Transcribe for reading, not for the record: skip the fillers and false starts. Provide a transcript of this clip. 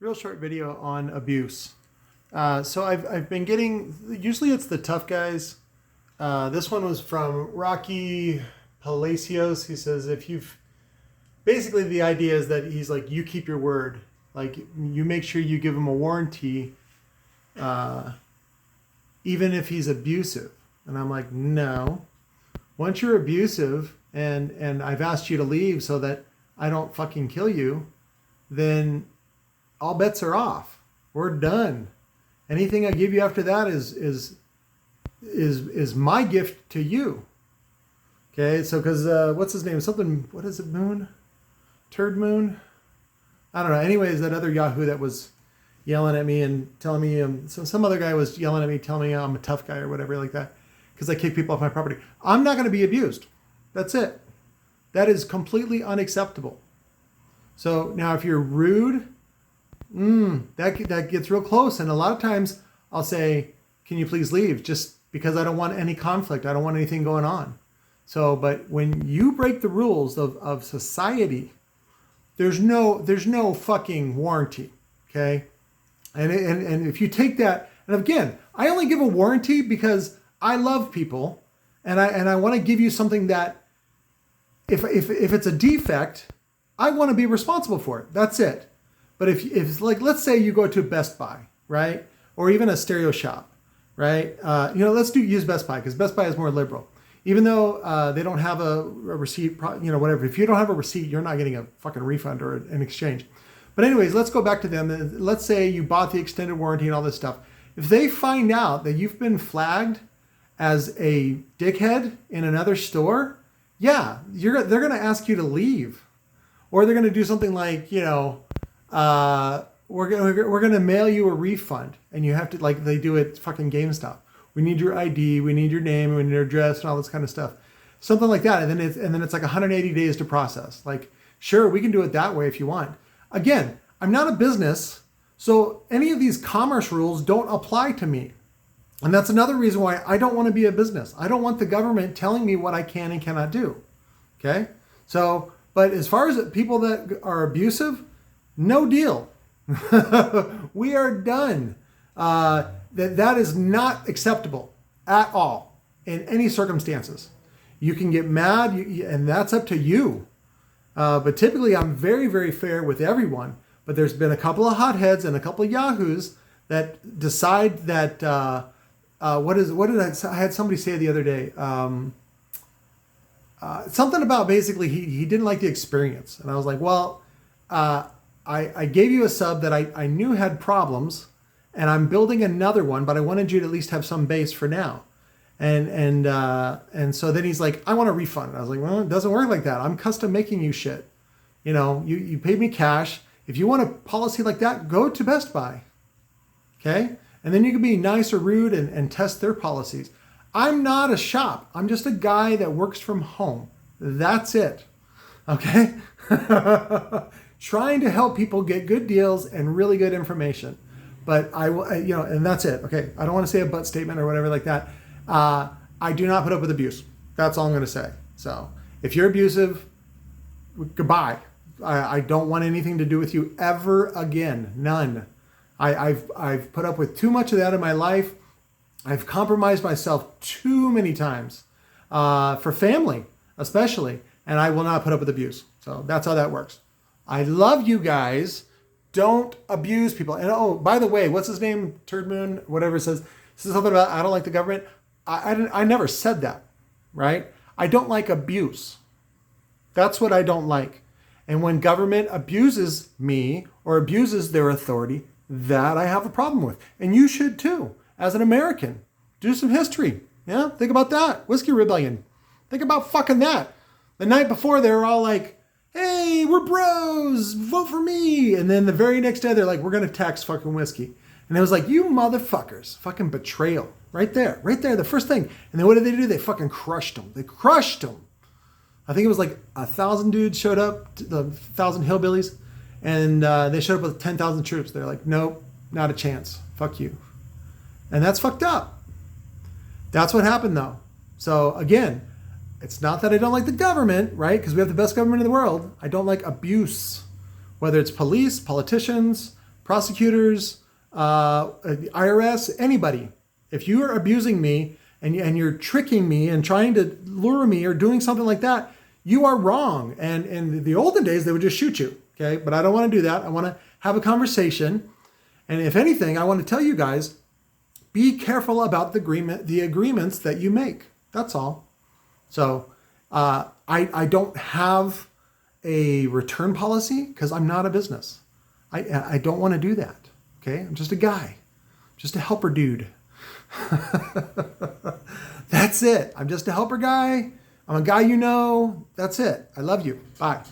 Real short video on abuse. So I've been getting, usually it's the tough guys. This one was from Rocky Palacios. He says, basically the idea is that he's like, you keep your word. Like, you make sure you give him a warranty, even if he's abusive. And I'm like, no. Once you're abusive and I've asked you to leave so that I don't fucking kill you, then all bets are off. We're done. Anything I give you after that is my gift to you. Okay, so because what's his name? What is it? Moon? Turd Moon? I don't know. Anyways, that other Yahoo that was yelling at me and telling me, some other guy was yelling at me, telling me I'm a tough guy or whatever like that, because I kick people off my property. I'm not going to be abused. That's it. That is completely unacceptable. So now if you're rude, that gets real close. And a lot of times I'll say, can you please leave? Just because I don't want any conflict. I don't want anything going on. So, but when you break the rules of society, there's no fucking warranty. Okay. And if you take that, and again, I only give a warranty because I love people and I want to give you something that if it's a defect, I want to be responsible for it. That's it. But if like, let's say you go to Best Buy, right? Or even a stereo shop, right? Let's use Best Buy because Best Buy is more liberal. Even though they don't have a receipt, whatever. If you don't have a receipt, you're not getting a fucking refund or an exchange. But anyways, let's go back to them. Let's say you bought the extended warranty and all this stuff. If they find out that you've been flagged as a dickhead in another store, yeah, they're going to ask you to leave. Or they're going to do something like, we're going to mail you a refund. And you have to, like they do at fucking GameStop. We need your ID, we need your name, we need your address, and all this kind of stuff. Something like that. And then it's like 180 days to process. Like, sure, we can do it that way if you want. Again, I'm not a business, so any of these commerce rules don't apply to me. And that's another reason why I don't want to be a business. I don't want the government telling me what I can and cannot do. Okay? So, but as far as people that are abusive, no deal. We are done. That is not acceptable at all in any circumstances. You can get mad, and that's up to you. But typically, I'm very, very fair with everyone. But there's been a couple of hotheads and a couple of yahoos that decide that what did I had somebody say the other day? Something about basically he didn't like the experience, and I was like, well, I gave you a sub that I knew had problems. And I'm building another one, but I wanted you to at least have some base for now. And so then he's like, I want a refund. And I was like, well, it doesn't work like that. I'm custom making you shit. You paid me cash. If you want a policy like that, go to Best Buy. Okay? And then you can be nice or rude and test their policies. I'm not a shop. I'm just a guy that works from home. That's it. Okay? Trying to help people get good deals and really good information. But I will, and that's it. Okay. I don't want to say a but statement or whatever like that. I do not put up with abuse. That's all I'm going to say. So if you're abusive, goodbye. I don't want anything to do with you ever again. None. I've put up with too much of that in my life. I've compromised myself too many times for family, especially, and I will not put up with abuse. So that's how that works. I love you guys. Don't abuse people. And oh, by the way, what's his name? Turd Moon, whatever it says. Says something about I don't like the government. I never said that, right? I don't like abuse. That's what I don't like. And when government abuses me or abuses their authority, that I have a problem with. And you should too, as an American. Do some history. Yeah, think about that. Whiskey Rebellion. Think about fucking that. The night before, they were all like, hey, we're bros, vote for me. And then the very next day, they're like, we're going to tax fucking whiskey. And it was like, you motherfuckers, fucking betrayal. Right there, the first thing. And then what did they do? They fucking crushed them. They crushed them. I think it was like 1,000 dudes showed up, the 1,000 hillbillies. And they showed up with 10,000 troops. They're like, nope, not a chance. Fuck you. And that's fucked up. That's what happened though. So again, it's not that I don't like the government, right? Because we have the best government in the world. I don't like abuse, whether it's police, politicians, prosecutors, IRS, anybody. If you are abusing me and you're tricking me and trying to lure me or doing something like that, you are wrong. And in the olden days, they would just shoot you. Okay, but I don't want to do that. I want to have a conversation. And if anything, I want to tell you guys, be careful about the agreements that you make. That's all. So I don't have a return policy because I'm not a business. I don't want to do that. Okay, I'm just a guy, just a helper dude. That's it. I'm just a helper guy. I'm a guy you know. That's it. I love you. Bye.